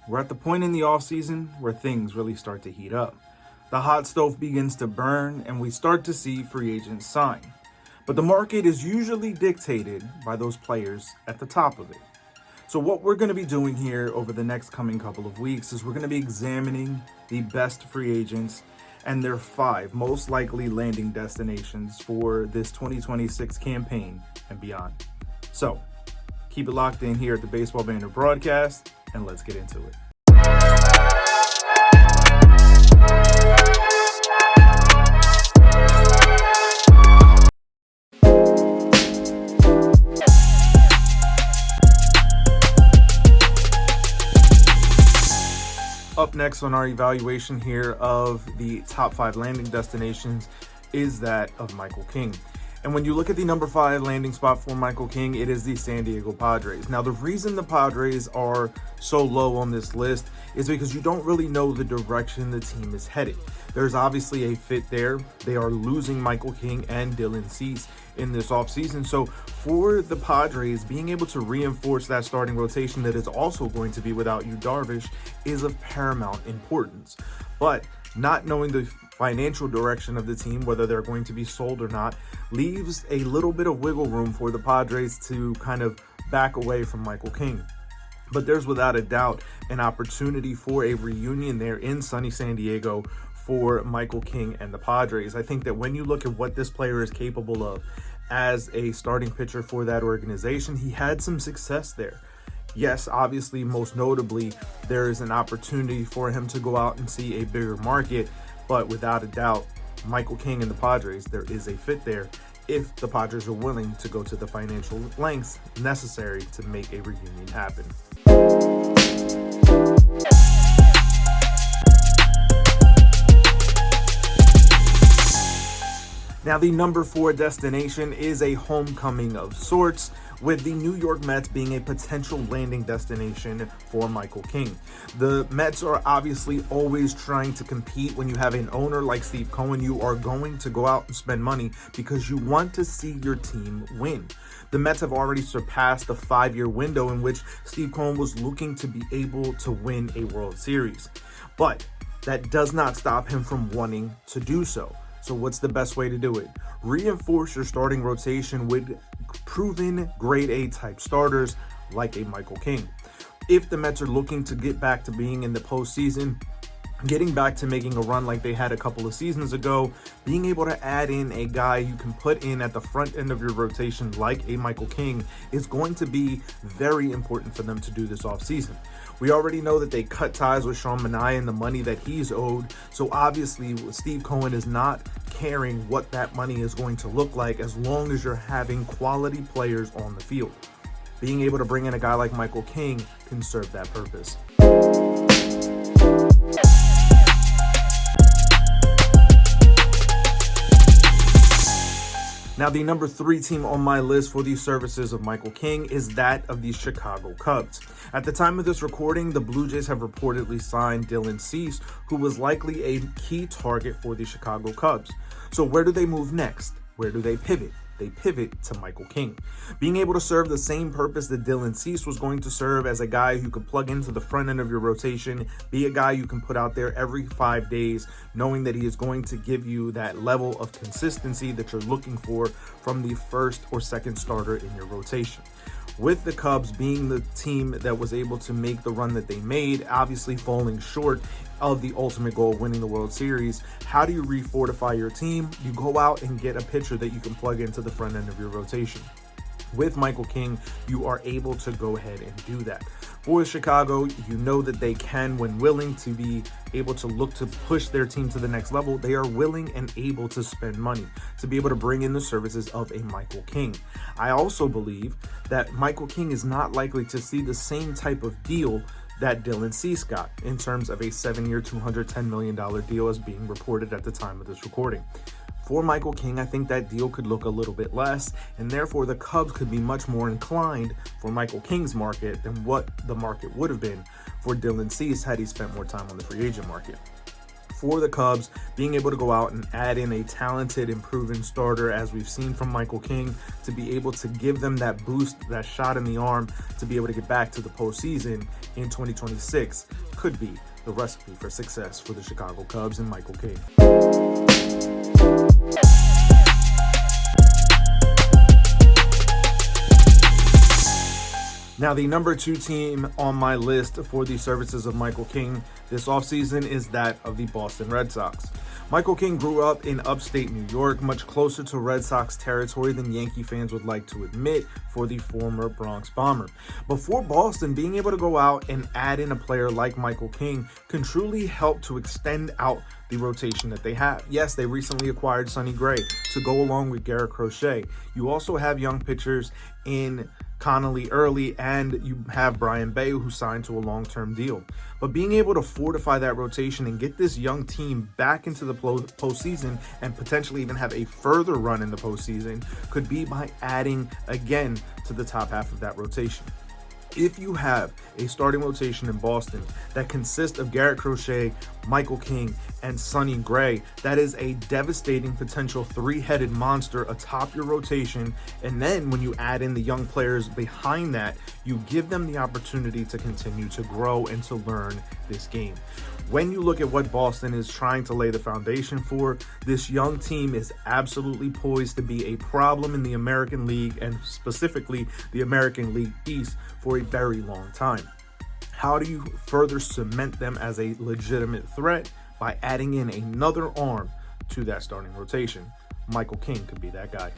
We're at the point in the offseason where things really start to heat up. The hot stove begins to burn and we start to see free agents sign. But the market is usually dictated by those players at the top of it. So what we're going to be doing here over the next coming couple of weeks is we're going to be examining the best free agents and their 5 most likely landing destinations for this 2026 campaign and beyond. So keep it locked in here at the Baseball Banter Broadcast, and let's get into it. Up next on our evaluation here of the top 5 landing destinations is that of Michael King. And when you look at the number 5 landing spot for Michael King, it is the San Diego Padres. Now, the reason the Padres are so low on this list is because you don't really know the direction the team is headed. There's obviously a fit there. They are losing Michael King and Dylan Cease in this offseason. So for the Padres, being able to reinforce that starting rotation that is also going to be without Yu Darvish is of paramount importance. But not knowing the financial direction of the team, whether they're going to be sold or not, leaves a little bit of wiggle room for the Padres to kind of back away from Michael King. But there's without a doubt an opportunity for a reunion there in sunny San Diego for Michael King and the Padres. I think that when you look at what this player is capable of as a starting pitcher for that organization, he had some success there. Yes, obviously, most notably, there is an opportunity for him to go out and see a bigger market, but without a doubt, Michael King and the Padres, there is a fit there if the Padres are willing to go to the financial lengths necessary to make a reunion happen. Now, the number 4 destination is a homecoming of sorts, with the New York Mets being a potential landing destination for Michael King. The Mets are obviously always trying to compete. When you have an owner like Steve Cohen, you are going to go out and spend money because you want to see your team win. The Mets have already surpassed the 5-year window in which Steve Cohen was looking to be able to win a World Series. But that does not stop him from wanting to do so. So what's the best way to do it? Reinforce your starting rotation with proven grade A type starters like a Michael King. If the Mets are looking to get back to being in the postseason, getting back to making a run like they had a couple of seasons ago, being able to add in a guy you can put in at the front end of your rotation like a Michael King is going to be very important for them to do this offseason. We already know that they cut ties with Sean Manaea and the money that he's owed. So obviously Steve Cohen is not caring what that money is going to look like as long as you're having quality players on the field. Being able to bring in a guy like Michael King can serve that purpose. Now, the number 3 team on my list for the services of Michael King is that of the Chicago Cubs. At the time of this recording, the Blue Jays have reportedly signed Dylan Cease, who was likely a key target for the Chicago Cubs. So where do they move next? Where do they pivot? They pivot to Michael King. Being able to serve the same purpose that Dylan Cease was going to serve as a guy who could plug into the front end of your rotation, be a guy you can put out there every 5 days, knowing that he is going to give you that level of consistency that you're looking for from the first or second starter in your rotation. With the Cubs being the team that was able to make the run that they made, obviously falling short of the ultimate goal of winning the World Series, how do you refortify your team? You go out and get a pitcher that you can plug into the front end of your rotation. With Michael King, you are able to go ahead and do that. For Chicago, you know that they can, when willing to be able to look to push their team to the next level, they are willing and able to spend money to be able to bring in the services of a Michael King. I also believe that Michael King is not likely to see the same type of deal that Dylan Cease got in terms of a 7-year, $210 million deal as being reported at the time of this recording. For Michael King, I think that deal could look a little bit less, and therefore the Cubs could be much more inclined for Michael King's market than what the market would have been for Dylan Cease had he spent more time on the free agent market. for the Cubs, being able to go out and add in a talented and proven starter, as we've seen from Michael King, to be able to give them that boost, that shot in the arm, to be able to get back to the postseason in 2026, could be the recipe for success for the Chicago Cubs and Michael King. Now, the number 2 team on my list for the services of Michael King this offseason is that of the Boston Red Sox. Michael King grew up in upstate New York, much closer to Red Sox territory than Yankee fans would like to admit for the former Bronx Bomber. But for Boston, being able to go out and add in a player like Michael King can truly help to extend out the rotation that they have. Yes, they recently acquired Sonny Gray to go along with Garrett Crochet. You also have young pitchers in Connolly Early, and you have Brian Bay, who signed to a long-term deal. But being able to fortify that rotation and get this young team back into the postseason and potentially even have a further run in the postseason could be by adding again to the top half of that rotation. If you have a starting rotation in Boston that consists of Garrett Crochet, Michael King, and Sonny Gray, that is a devastating potential 3-headed monster atop your rotation. And then when you add in the young players behind that, you give them the opportunity to continue to grow and to learn this game. When you look at what Boston is trying to lay the foundation for, this young team is absolutely poised to be a problem in the American League, and specifically the American League East, for a very long time. How do you further cement them as a legitimate threat? By adding in another arm to that starting rotation. Michael King could be that guy.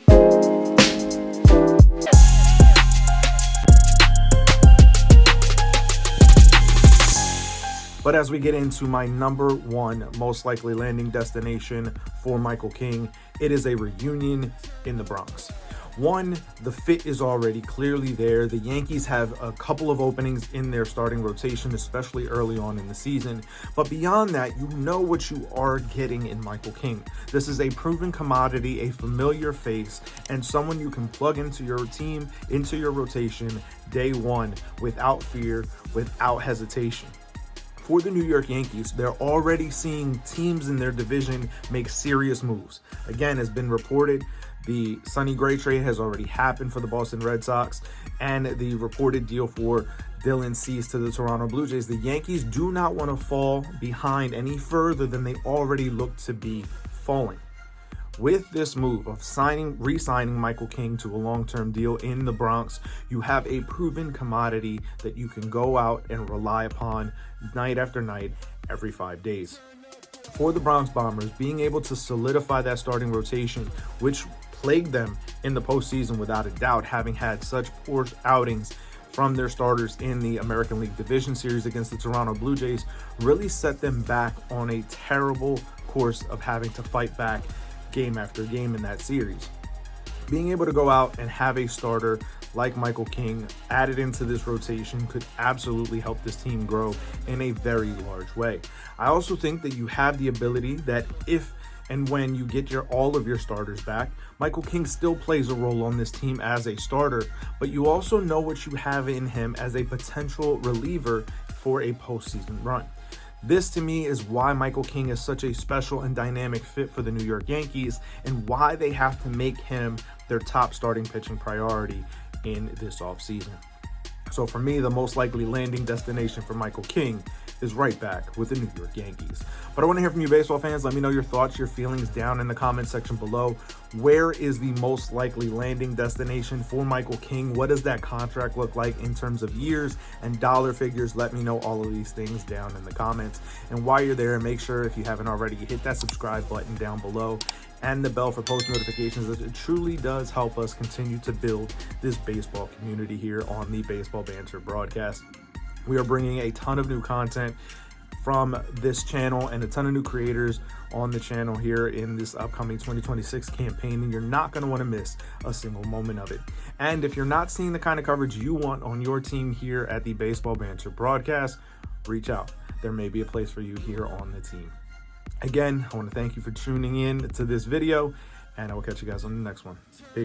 But as we get into my number 1 most likely landing destination for Michael King, it is a reunion in the Bronx. One, the fit is already clearly there. The Yankees have a couple of openings in their starting rotation, especially early on in the season. But beyond that, you know what you are getting in Michael King. This is a proven commodity, a familiar face, and someone you can plug into your team, into your rotation day one without fear, without hesitation. For the New York Yankees, they're already seeing teams in their division make serious moves. Again, has been reported, the Sonny Gray trade has already happened for the Boston Red Sox, and the reported deal for Dylan Cease to the Toronto Blue Jays. The Yankees do not want to fall behind any further than they already look to be falling. With this move of re-signing Michael King to a long-term deal in the Bronx, you have a proven commodity that you can go out and rely upon night after night, every 5 days. For the Bronx Bombers, being able to solidify that starting rotation, which plagued them in the postseason without a doubt, having had such poor outings from their starters in the American League Division Series against the Toronto Blue Jays, really set them back on a terrible course of having to fight back game after game in that series. Being able to go out and have a starter like Michael King added into this rotation could absolutely help this team grow in a very large way. I also think that you have the ability that if and when you get all of your starters back, Michael King still plays a role on this team as a starter, but you also know what you have in him as a potential reliever for a postseason run. This, to me, is why Michael King is such a special and dynamic fit for the New York Yankees, and why they have to make him their top starting pitching priority in this offseason. So for me, the most likely landing destination for Michael King is right back with the New York Yankees. But I want to hear from you, baseball fans. Let me know your thoughts, your feelings down in the comment section below. Where is the most likely landing destination for Michael King? What does that contract look like in terms of years and dollar figures? Let me know all of these things down in the comments. And while you're there, make sure, if you haven't already, you hit that subscribe button down below and the bell for post notifications, as it truly does help us continue to build this baseball community here on the Baseball Banter Broadcast. We are bringing a ton of new content from this channel and a ton of new creators on the channel here in this upcoming 2026 campaign, and you're not going to want to miss a single moment of it. And if you're not seeing the kind of coverage you want on your team here at the Baseball Banter Broadcast, reach out. There may be a place for you here on the team. Again, I want to thank you for tuning in to this video, and I will catch you guys on the next one. Peace.